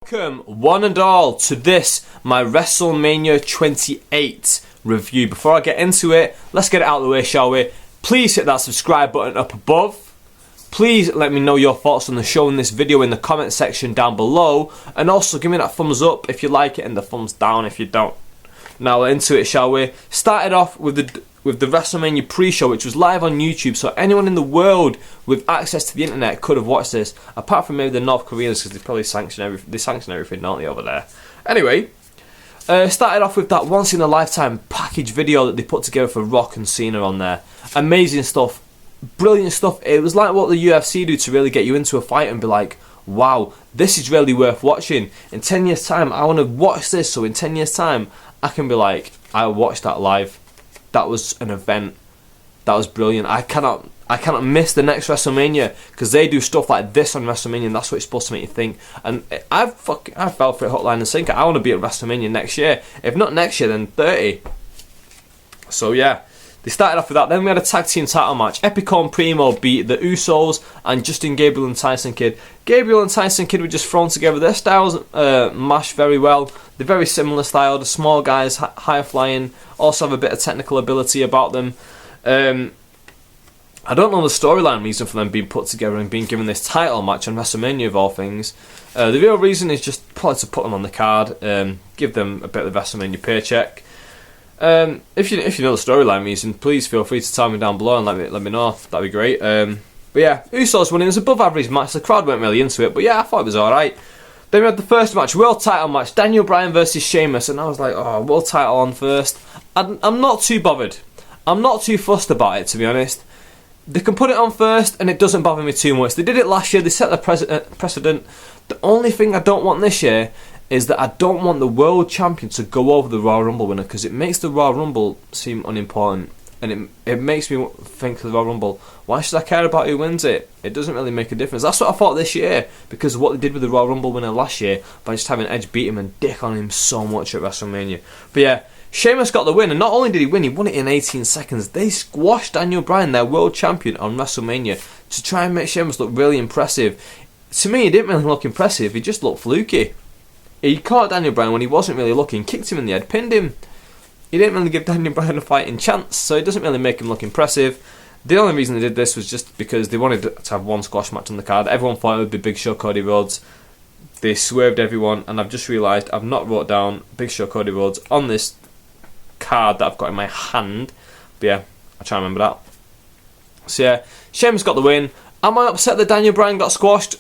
Welcome one and all to this, my Wrestlemania 28 review. Before I get into it, let's get it out of the way, shall we? Please hit that subscribe button up above. Please let me know your thoughts on the show in this video in the comment section down below. And also give me that thumbs up if you like it and the thumbs down if you don't. Now into it, shall we? Started off with the WrestleMania pre-show, which was live on YouTube, so anyone in the world with access to the internet could have watched this, apart from maybe the North Koreans, because they probably sanction everything, don't they, over there? Anyway, started off with that once-in-a-lifetime package video that they put together for Rock and Cena on there. Amazing stuff, brilliant stuff. It was like what the UFC do to really get you into a fight and be like, wow, this is really worth watching. In 10 years' time, I want to watch this, so in 10 years' time, I can be like, I watched that live. That was an event. That was brilliant. I cannot miss the next WrestleMania because they do stuff like this on WrestleMania, and that's what it's supposed to make you think. And I fell for it hook, line, and sinker. I want to be at WrestleMania next year. If not next year, then 30. So yeah, they started off with that. Then we had a tag team title match. Epico and Primo beat the Usos and Justin Gabriel and Tyson Kidd. Gabriel and Tyson Kidd were just thrown together. Their styles mash very well. They're very similar style. The small guys, high flying, also have a bit of technical ability about them. I don't know the storyline reason for them being put together and being given this title match on WrestleMania of all things. The real reason is just probably to put them on the card, give them a bit of the WrestleMania paycheck. If you know the storyline reason, please feel free to tell me down below and let me know. That'd be great. But yeah, Usos winning. It was an above average match. The crowd weren't really into it, but yeah, I thought it was alright. Then we had the first match, world title match, Daniel Bryan versus Sheamus, and I was like, oh, world title on first. I'm not too bothered. I'm not too fussed about it, to be honest. They can put it on first, and it doesn't bother me too much. They did it last year. They set the precedent. The only thing I don't want this year is that I don't want the world champion to go over the Royal Rumble winner, because it makes the Royal Rumble seem unimportant. And it makes me think of the Royal Rumble, why should I care about who wins it? It doesn't really make a difference. That's what I thought this year, because of what they did with the Royal Rumble winner last year, by just having Edge beat him and dick on him so much at WrestleMania. But yeah, Sheamus got the win, and not only did he win it in 18 seconds. They squashed Daniel Bryan, their world champion, on WrestleMania to try and make Sheamus look really impressive. To me, he didn't really look impressive, he just looked fluky. He caught Daniel Bryan when he wasn't really looking, kicked him in the head, pinned him. He didn't really give Daniel Bryan a fighting chance, so it doesn't really make him look impressive. The only reason they did this was just because they wanted to have one squash match on the card. Everyone thought it would be Big Show, Cody Rhodes. They swerved everyone, and I've just realised I've not wrote down Big Show, Cody Rhodes on this card that I've got in my hand. But yeah, I'll try and remember that. So yeah, Sheamus got the win. Am I upset that Daniel Bryan got squashed?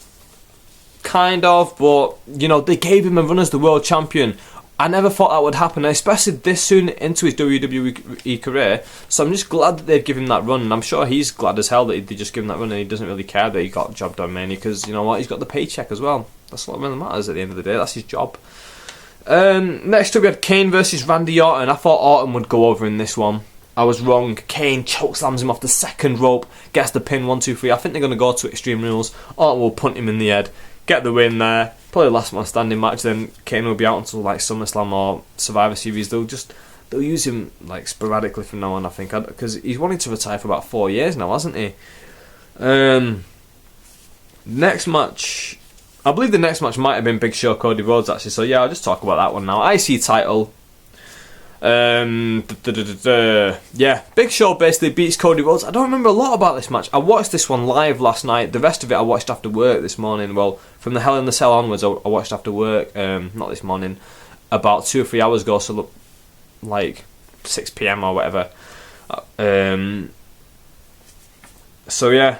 Kind of, but you know, they gave him a run as the world champion. I never thought that would happen, especially this soon into his WWE career. So I'm just glad that they've given him that run, and I'm sure he's glad as hell that they just give him that run, and he doesn't really care that he got jobbed on Mania, because you know what, he's got the paycheck as well. That's what really matters at the end of the day. That's his job. Next up we had Kane versus Randy Orton. I thought Orton would go over in this one. I was wrong. Kane chokeslams him off the second rope, gets the pin, 1, 2, 3. I think they're going to go to Extreme Rules. Orton will punt him in the head, get the win there. Probably last man standing match. Then Kane will be out until like SummerSlam or Survivor Series. They'll use him like sporadically from now on, I think, because he's wanting to retire for about 4 years now, hasn't he? Next match, I believe the next match might have been Big Show, Cody Rhodes, actually. So yeah, I'll just talk about that one now. IC title. Yeah, Big Show basically beats Cody Rhodes. I don't remember a lot about this match. I watched this one live last night. The rest of it I watched after work this morning. Well, from the Hell in the Cell onwards, I watched after work. Not this morning, about 2 or 3 hours ago. So look, like 6 PM or whatever. So yeah,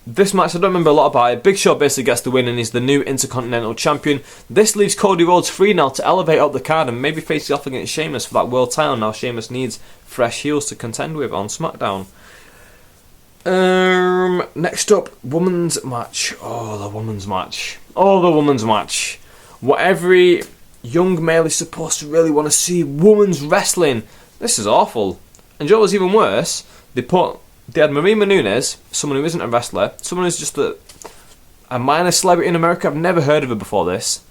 this match, I don't remember a lot about it. Big Show basically gets the win and is the new Intercontinental Champion. This leaves Cody Rhodes free now to elevate up the card and maybe face off against Sheamus for that world title. Now Sheamus needs fresh heels to contend with on SmackDown. Next up, women's match. Oh, the women's match. What every young male is supposed to really want to see, women's wrestling. This is awful. And you know what's even worse? They had Maria Menounos, someone who isn't a wrestler, someone who's just a minor celebrity in America. I've never heard of her before this,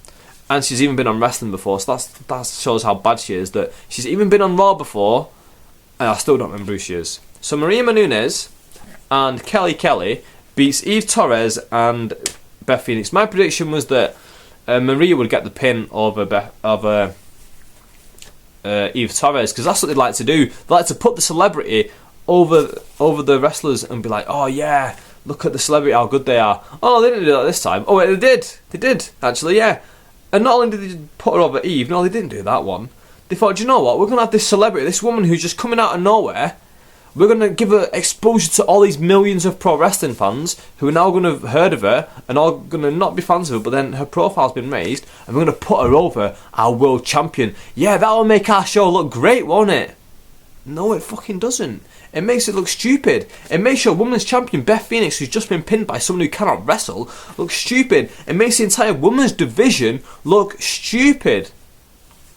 and she's even been on wrestling before. So that shows how bad she is. That she's even been on Raw before, and I still don't remember who she is. So Maria Menounos and Kelly beats Eve Torres and Beth Phoenix. My prediction was that Maria would get the pin over Eve Torres, because that's what they like to do. They like to put the celebrity over the wrestlers and be like, oh yeah, look at the celebrity, how good they are. Oh, they didn't do that this time. Oh wait, they did actually, yeah. And not only did they put her over Eve, no, they didn't do that one. They thought, do you know what, we're going to have this celebrity, this woman who's just coming out of nowhere. We're going to give her exposure to all these millions of pro wrestling fans who are now going to have heard of her and are going to not be fans of her, but then her profile's been raised, and we're going to put her over our world champion. Yeah, that'll make our show look great, won't it? No, it fucking doesn't. It makes it look stupid. It makes your women's champion, Beth Phoenix, who's just been pinned by someone who cannot wrestle, look stupid. It makes the entire women's division look stupid.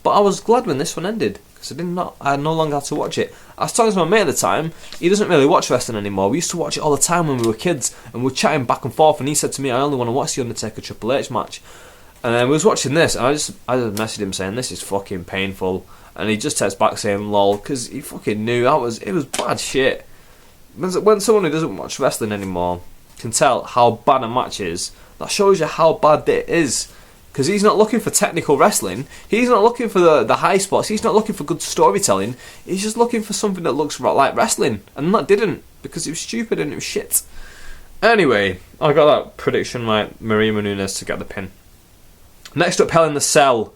But I was glad when this one ended, because I no longer had to watch it. I was talking to my mate at the time. He doesn't really watch wrestling anymore. We used to watch it all the time when we were kids, and we were chatting back and forth, and he said to me, I only want to watch the Undertaker Triple H match. And then we was watching this, and I just messaged him saying, this is fucking painful. And he just texts back saying lol, because he fucking knew it was bad shit. When someone who doesn't watch wrestling anymore can tell how bad a match is, that shows you how bad it is. Because he's not looking for technical wrestling, he's not looking for the high spots, he's not looking for good storytelling, he's just looking for something that looks like wrestling. And that didn't, because it was stupid and it was shit. Anyway, I got that prediction right, Maria Menounos to get the pin. Next up, Hell in the Cell.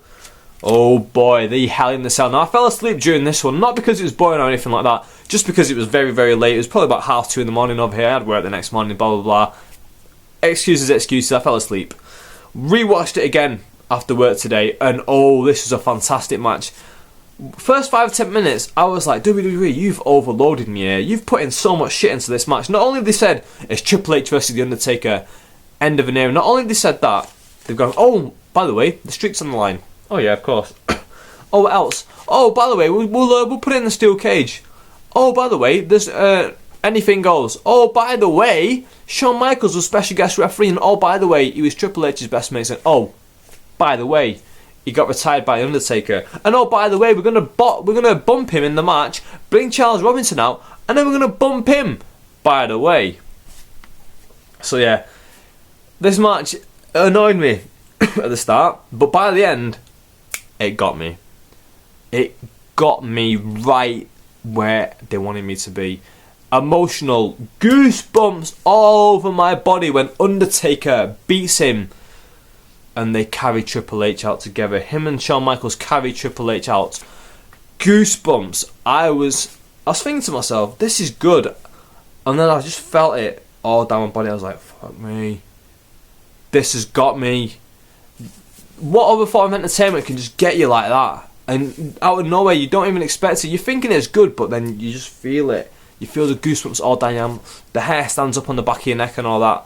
Oh boy, the Hell in the Cell. Now I fell asleep during this one, not because it was boring or anything like that, just because it was very, very late. It was probably about 2:30 in the morning over here. I had work the next morning, blah, blah, blah. Excuses, I fell asleep. Rewatched it again after work today, and oh, this was a fantastic match. First 5-10 minutes, I was like, WWE, you've overloaded me here. You've put in so much shit into this match. Not only have they said it's Triple H versus The Undertaker, end of an era, not only have they said that, they've gone, oh, by the way, the streak's on the line. Oh yeah, of course. Oh, what else? Oh, by the way, we'll put it in the steel cage. Oh, by the way, there's anything goes. Oh, by the way, Shawn Michaels was special guest referee, and oh, by the way, he was Triple H's best mate. And oh, by the way, he got retired by Undertaker. And oh, by the way, we're gonna bump him in the match, bring Charles Robinson out, and then we're gonna bump him. By the way. So yeah, this match annoyed me at the start, but by the end, it got me. It got me right where they wanted me to be. Emotional, goosebumps all over my body when Undertaker beats him and they carry Triple H out together. Him and Shawn Michaels carry Triple H out. Goosebumps. I was thinking to myself, this is good. And then I just felt it all down my body. I was like, fuck me. This has got me. What other form of entertainment can just get you like that? And out of nowhere, you don't even expect it. You're thinking it's good, but then you just feel it. You feel the goosebumps all down. The hair stands up on the back of your neck and all that.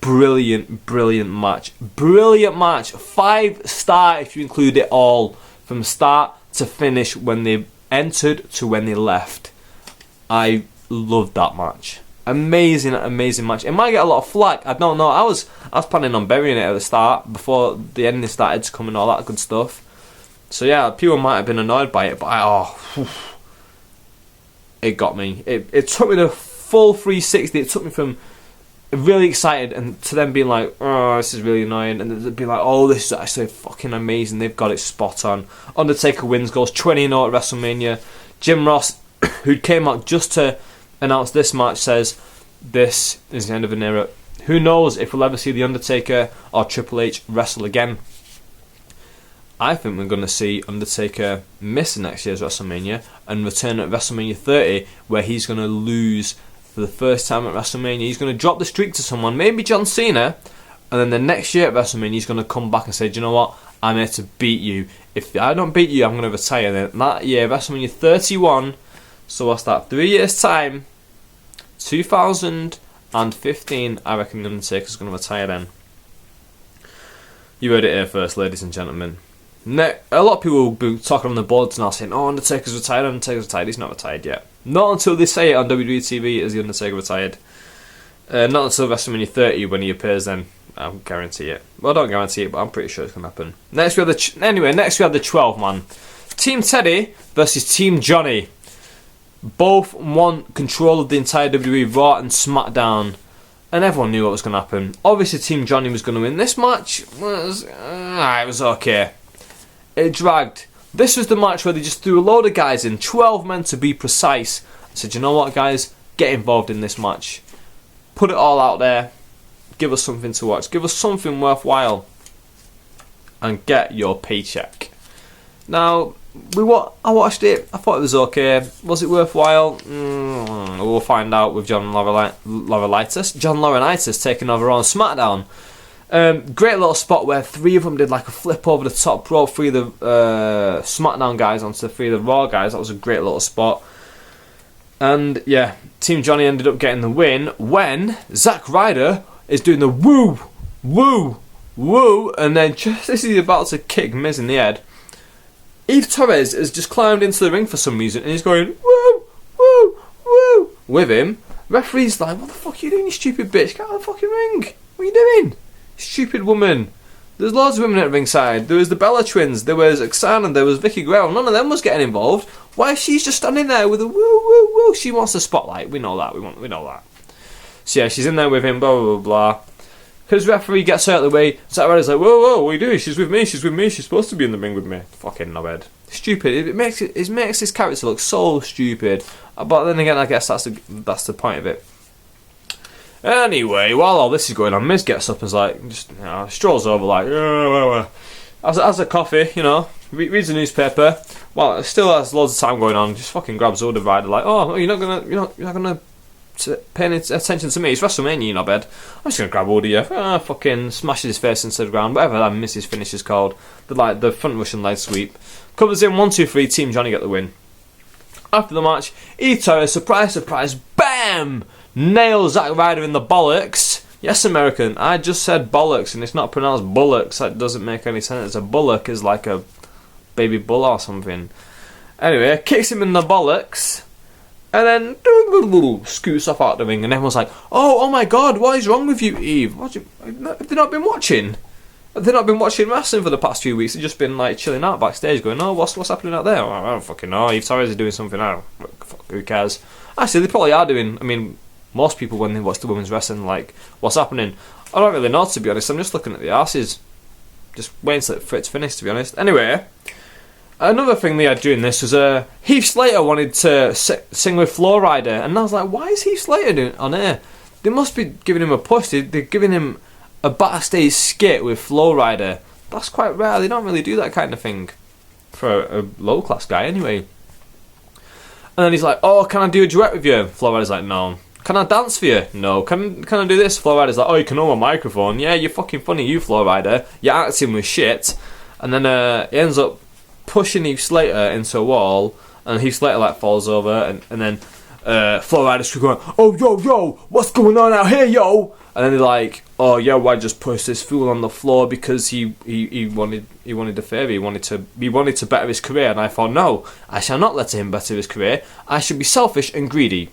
Brilliant, brilliant match. Brilliant match. 5-star if you include it all. From start to finish, when they entered to when they left. I loved that match. Amazing, amazing match. It might get a lot of flack. I don't know. I was planning on burying it at the start before the ending started to come and all that good stuff. So yeah, people might have been annoyed by it, but it got me. It took me the full 360. It took me from really excited and to them being like, oh, this is really annoying, and they'd be like, oh, this is actually fucking amazing. They've got it spot on. Undertaker wins, goes 20-0 at WrestleMania. Jim Ross, who came out just to announce this match, says this is the end of an era. Who knows if we'll ever see The Undertaker or Triple H wrestle again. I think we're going to see Undertaker miss next year's WrestleMania and return at WrestleMania 30, where he's going to lose for the first time at WrestleMania. He's going to drop the streak to someone, maybe John Cena, and then the next year at WrestleMania he's going to come back and say, do you know what, I'm here to beat you. If I don't beat you, I'm going to retire. Then that year, WrestleMania 31, so what's that, 3 years time, 2015, I reckon The Undertaker's going to retire then. You heard it here first, ladies and gentlemen. A lot of people will be talking on the boards now saying, oh, Undertaker's retired, he's not retired yet. Not until they say it on WWE TV is The Undertaker retired. Not until WrestleMania 30 when he appears then, I guarantee it. Well, I don't guarantee it, but I'm pretty sure it's going to happen. Next we have the 12-man. Team Teddy versus Team Johnny. Both want control of the entire WWE Raw and SmackDown. and everyone knew what was going to happen. Obviously, Team Johnny was going to win. This match was... it was okay. It dragged. This was the match where they just threw a load of guys in, 12 men to be precise. I said, you know what, guys? Get involved in this match. Put it all out there. Give us something to watch. Give us something worthwhile. And get your paycheck. Now, I watched it. I thought it was okay. Was it worthwhile? We'll find out with John Laurinaitis taking over on SmackDown. Great little spot where 3 of them did like a flip over the top rope. 3 of the SmackDown guys onto 3 of the Raw guys. That was a great little spot. And yeah, Team Johnny ended up getting the win when Zack Ryder is doing the woo, woo, woo, and then just as he's about to kick Miz in the head, Eve Torres has just climbed into the ring for some reason and he's going woo, woo, woo with him. Referee's like, what the fuck are you doing, you stupid bitch? Get out of the fucking ring. What are you doing? Stupid woman. There's loads of women at ringside. There was the Bella twins, there was Oksana, there was Vicky Guerrero. None of them was getting involved. Why is she just standing there with a woo, woo, woo? She wants the spotlight. We know that. We know that. So yeah, she's in there with him, blah, blah, blah, blah. Because referee gets her out of the way, Zack Ryder's like, whoa, whoa, what are you doing? She's with me, she's supposed to be in the ring with me. Fucking knobhead. Stupid. It makes his character look so stupid. But then again, I guess that's the point of it. Anyway, while all this is going on, Miz gets up and is like, just strolls over like, has a coffee, reads the newspaper. Well, it still has loads of time going on. Just fucking grabs hold of Ryder like, oh, you're not gonna pay any attention to me. It's WrestleMania, you knobhead. I'm just gonna grab hold of you. Fucking smashes his face into the ground. Whatever that Miz's finish is called. The front Russian leg sweep. Covers in 1, 2, 3. Team Johnny get the win. After the match, Eve Torres, surprise, surprise, BAM! Nails Zack Ryder in the bollocks. Yes, American. I just said bollocks, and it's not pronounced bullocks. That doesn't make any sense. A bullock is like a baby bull or something. Anyway, kicks him in the bollocks, and then scoots off out the ring, and everyone's like, "Oh my God, what is wrong with you, Eve? Have they not been watching? Have they not been watching wrestling for the past few weeks? They've just been like chilling out backstage, going, oh, what's happening out there? Oh, I don't fucking know. Eve Torres is doing something now. Who cares? Actually, they probably are doing. I mean, most people when they watch the women's wrestling, like, what's happening? I don't really know, to be honest. I'm just looking at the arses, just waiting for it to finish, to be honest. Anyway, another thing they had doing this was Heath Slater wanted to sing with Flo Rida, and I was like, why is Heath Slater doing on air? They must be giving him a push. They're giving him a backstage skit with Flo Rida. That's quite rare. They don't really do that kind of thing for a low class guy, anyway. And then he's like, oh, can I do a duet with you? Flo Rida's like, no. Can I dance for you? No. Can I do this? Flo Rida's like, oh, you can hold my microphone. Yeah, you're fucking funny, you Flo Rida. You're acting with shit. And then he ends up pushing Heath Slater into a wall, and Heath Slater like falls over, and then Flo Rida's going, oh, yo, what's going on out here, yo? And then they're like, oh, yeah, why just push this fool on the floor because he wanted a favour, he wanted to better his career. And I thought, no, I shall not let him better his career. I should be selfish and greedy.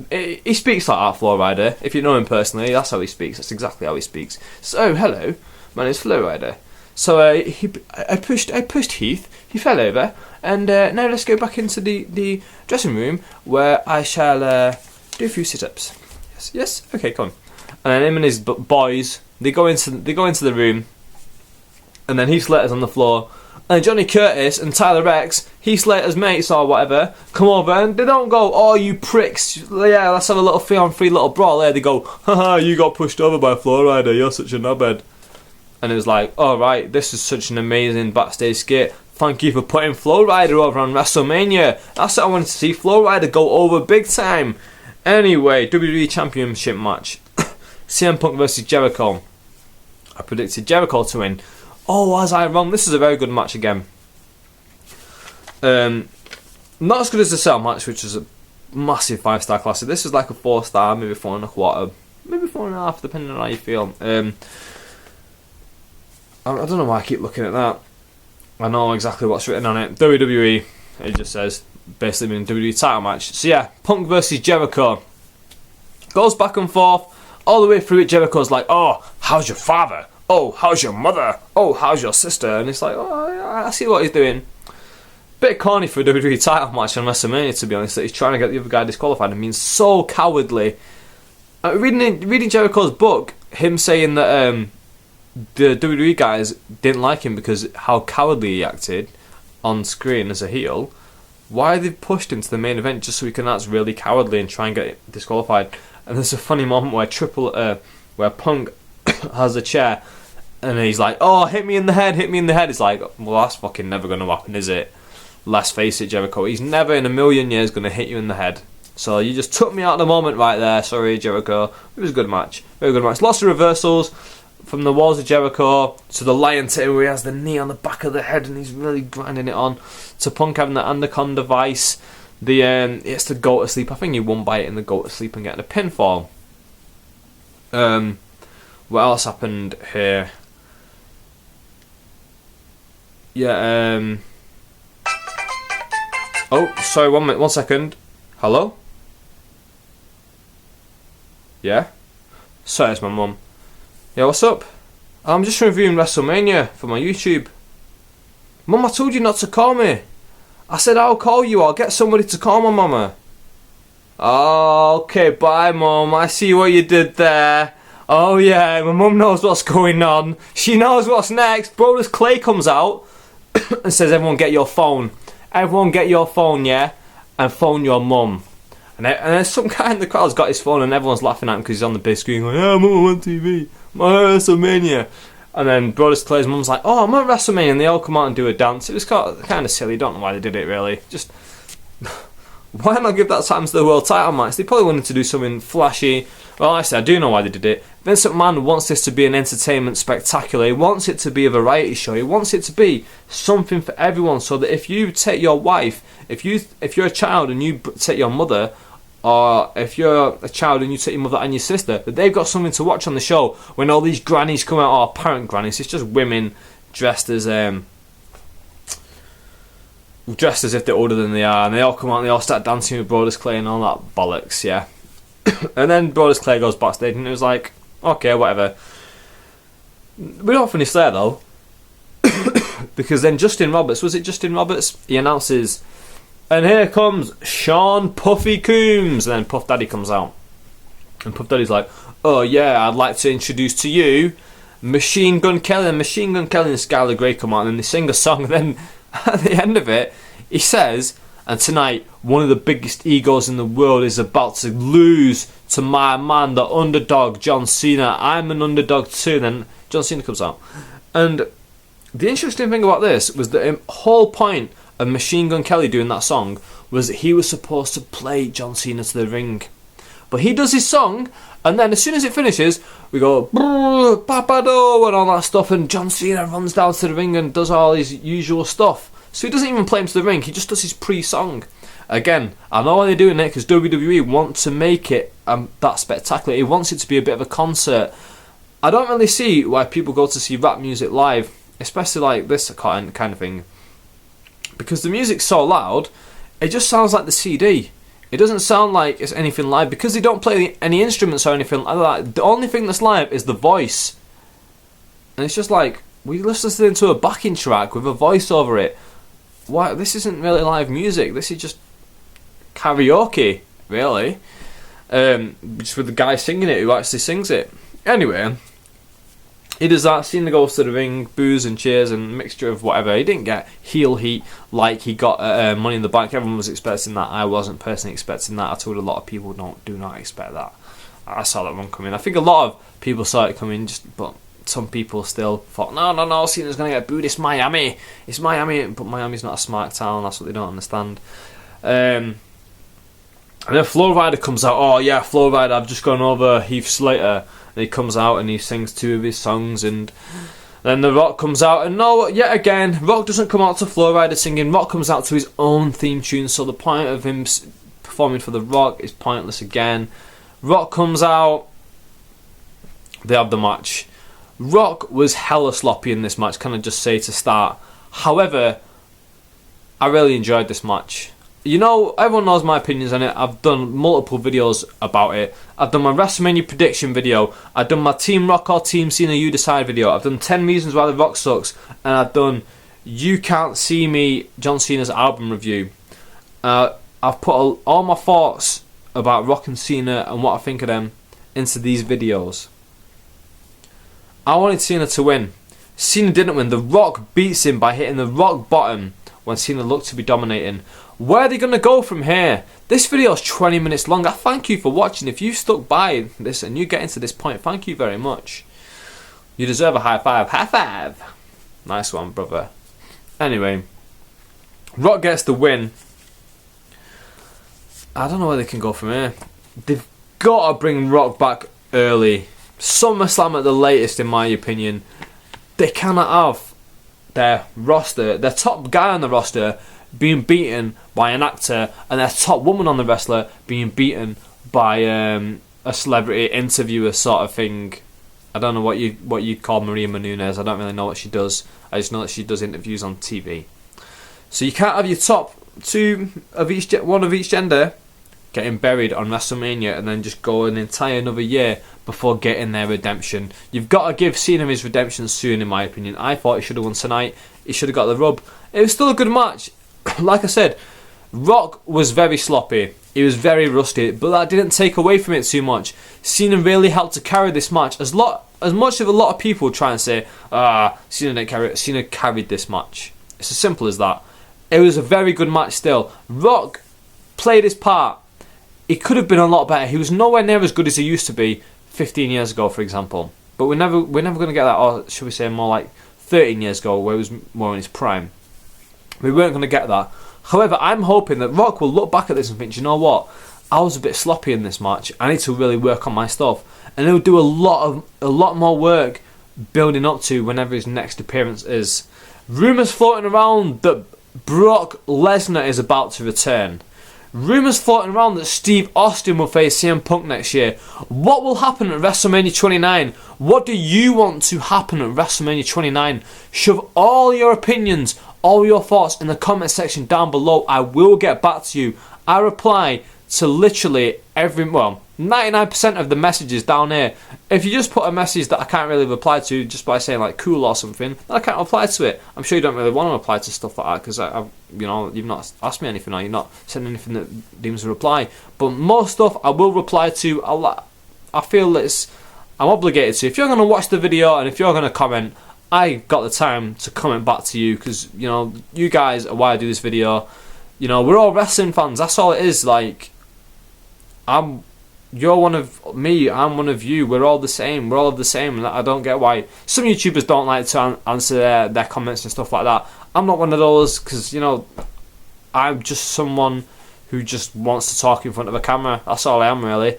He speaks like that, Flo Rida. If you know him personally, that's how he speaks. That's exactly how he speaks. So, hello, my name's Flo Rida. So I pushed Heath. He fell over, and now let's go back into the dressing room where I shall do a few sit-ups. Yes. Okay, come on. And then him and his boys, they go into the room, and then Heath Slater's on the floor, and Johnny Curtis and Tyler Rex, Heath Slater's mates or whatever, come over and they don't go, oh, you pricks, yeah, let's have a little 3-on-3 little brawl there. They go, haha, you got pushed over by Flo Rida, you're such a knobhead. And it was like, alright, this is such an amazing backstage skit. Thank you for putting Flo Rida over on WrestleMania. That's what I wanted to see, Flo Rida go over big time. Anyway, WWE Championship match. CM Punk versus Jericho. I predicted Jericho to win. Oh, was I wrong? This is a very good match again. Not as good as the Cell match, which was a massive 5-star classic. This is like a 4-star, maybe 4.25, maybe 4.5, depending on how you feel. I don't know why I keep looking at that. I know exactly what's written on it. WWE, it just says, basically meaning WWE title match. So yeah, Punk versus Jericho. Goes back and forth. All the way through it, Jericho's like, oh, how's your father? Oh, how's your mother? Oh, how's your sister? And it's like, oh, I see what he's doing. Bit corny for a WWE title match on WrestleMania, to be honest, that he's trying to get the other guy disqualified and being so cowardly. Reading Jericho's book, him saying that the WWE guys didn't like him because how cowardly he acted on screen as a heel. Why they pushed him to the main event just so he can act really cowardly and try and get disqualified? And there's a funny moment where Punk has a chair and he's like, "Oh, hit me in the head, hit me in the head." It's like, well, that's fucking never going to happen, is it? Let's face it, Jericho. He's never in a million years going to hit you in the head. So you just took me out of the moment right there. Sorry, Jericho. It was a good match. Very good match. Lots of reversals. From the walls of Jericho to the lion tail where he has the knee on the back of the head and he's really grinding it on, to Punk having the anaconda vice. It's the go to sleep. I think he won by it in the go to sleep and getting a pinfall. What else happened here? Yeah. Oh, sorry. 1 minute. 1 second. Hello. Yeah. Sorry, it's my mum. Yeah, what's up? I'm just reviewing Wrestlemania for my YouTube. Mum, I told you not to call me. I said I'll call you. I'll get somebody to call my mama. Oh, okay, bye, Mum. I see what you did there. Oh, yeah, my mum knows what's going on. She knows what's next. Brodus Clay comes out and says, everyone get your phone. Everyone get your phone, yeah? And phone your mum. And then some guy in the crowd's got his phone and everyone's laughing at him because he's on the big screen going, "Yeah, I'm on TV. I'm at WrestleMania." And then Brodus Clay's mum's like, "Oh, I'm at WrestleMania," and they all come out and do a dance. It was kind of silly. Don't know why they did it, really. Just why not give that time to the world title match? They probably wanted to do something flashy. Well, I do know why they did it. Vince McMahon wants this to be an entertainment spectacular. He wants it to be a variety show. He wants it to be something for everyone, so that if you take your wife, if you're a child and you take your mother, or if you're a child and you take your mother and your sister, that they've got something to watch on the show when all these grannies come out, or apparent grannies. It's just women dressed as if they're older than they are, and they all come out and they all start dancing with Brodus Clay and all that bollocks, yeah. And then Brodus Clay goes backstage and it was like, okay, whatever. We don't finish there though, because then Justin Roberts, he announces, "And here comes Sean Puffy Coombs," and then Puff Daddy comes out, and Puff Daddy's like, "Oh yeah, I'd like to introduce to you Machine Gun Kelly." And Machine Gun Kelly and Skylar Grey come out and then they sing a song, and then at the end of it he says, "And tonight one of the biggest egos in the world is about to lose to my man, the underdog John Cena. I'm an underdog too." And then John Cena comes out, and the interesting thing about this was the whole point of Machine Gun Kelly doing that song was that he was supposed to play John Cena to the ring. But he does his song, and then as soon as it finishes, we go Papado and all that stuff, and John Cena runs down to the ring and does all his usual stuff. So he doesn't even play him to the ring, he just does his pre-song. Again, I know why they're doing it, because WWE want to make it that spectacular. He wants it to be a bit of a concert. I don't really see why people go to see rap music live, especially like this kind of thing, because the music's so loud, it just sounds like the CD. It doesn't sound like it's anything live, because they don't play any instruments or anything like that. The only thing that's live is the voice, and it's just like, we're listening to a backing track with a voice over it. Why? This isn't really live music. This is just karaoke, really. Just with the guy singing it who actually sings it. Anyway, he does that. Cena goes to the ring, boos and cheers and mixture of whatever. He didn't get heel heat like he got Money in the Bank. Everyone was expecting that. I wasn't personally expecting that. I told a lot of people do not expect that. I saw that one coming. I think a lot of people saw it coming, but some people still thought, no, Cena's going to get booed. It's Miami, but Miami's not a smart town. That's what they don't understand. And then Flow Rider comes out. "Oh yeah, Flow Rider, I've just gone over Heath Slater." And he comes out and he sings 2 of his songs, and then The Rock comes out, and no, yet again, Rock doesn't come out to Flow Rider singing. Rock comes out to his own theme tune, so the point of him performing for The Rock is pointless again. Rock comes out, they have the match. Rock was hella sloppy in this match, can I just say to start. However, I really enjoyed this match. You know, everyone knows my opinions on it. I've done multiple videos about it. I've done my WrestleMania prediction video. I've done my Team Rock or Team Cena You Decide video. I've done 10 reasons why The Rock sucks. And I've done You Can't See Me, John Cena's album review. I've put all my thoughts about Rock and Cena and what I think of them into these videos. I wanted Cena to win. Cena didn't win. The Rock beats him by hitting the rock bottom when Cena looked to be dominating. Where are they going to go from here? This video is 20 minutes long. I thank you for watching. If you stuck by this and you get into this point, thank you very much. You deserve a high five. High five. Nice one, brother. Anyway, Rock gets the win. I don't know where they can go from here. They've got to bring Rock back early. SummerSlam at the latest, in my opinion. They cannot have their roster, their top guy on the roster, being beaten by an actor, and their top woman on the wrestler being beaten by a celebrity interviewer sort of thing. I don't know what you'd call Maria Menounos. I don't really know what she does. I just know that she does interviews on TV. So you can't have your top one of each gender getting buried on WrestleMania and then just go an entire another year before getting their redemption. You've got to give Cena his redemption soon, in my opinion. I thought he should have won tonight. He should have got the rub. It was still a good match. Like I said, Rock was very sloppy. He was very rusty, but that didn't take away from it too much. Cena really helped to carry this match. As much as a lot of people try and say, Cena didn't carry it, Cena carried this match. It's as simple as that. It was a very good match still. Rock played his part. He could have been a lot better. He was nowhere near as good as he used to be 15 years ago, for example. But we're never going to get that, or should we say more like 13 years ago, where he was more in his prime. We weren't going to get that. However, I'm hoping that Rock will look back at this and think, you know what? I was a bit sloppy in this match. I need to really work on my stuff. And he'll do a lot more work building up to whenever his next appearance is. Rumours floating around that Brock Lesnar is about to return. Rumours floating around that Steve Austin will face CM Punk next year. What will happen at WrestleMania 29? What do you want to happen at WrestleMania 29? Shove all your opinions, all your thoughts in the comment section down below. I will get back to you. I reply to literally 99% of the messages down here. If you just put a message that I can't really reply to just by saying like cool or something, then I can't reply to it. I'm sure you don't really want to reply to stuff like that because you've not asked me anything or you're not sending anything that deems a reply. But most stuff I will reply to. I feel I'm obligated to. If you're going to watch the video and if you're going to comment, I got the time to comment back to you because you guys are why I do this video. We're all wrestling fans. That's all it is. Like you're one of me, I'm one of you. We're all the same. We're all of the same. And I don't get why some YouTubers don't like to answer their comments and stuff like that. I'm not one of those because, I'm just someone who just wants to talk in front of a camera. That's all I am, really.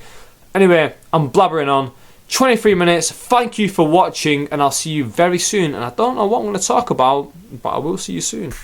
Anyway, I'm blabbering on. 23 minutes. Thank you for watching, and I'll see you very soon. And I don't know what I'm going to talk about, but I will see you soon.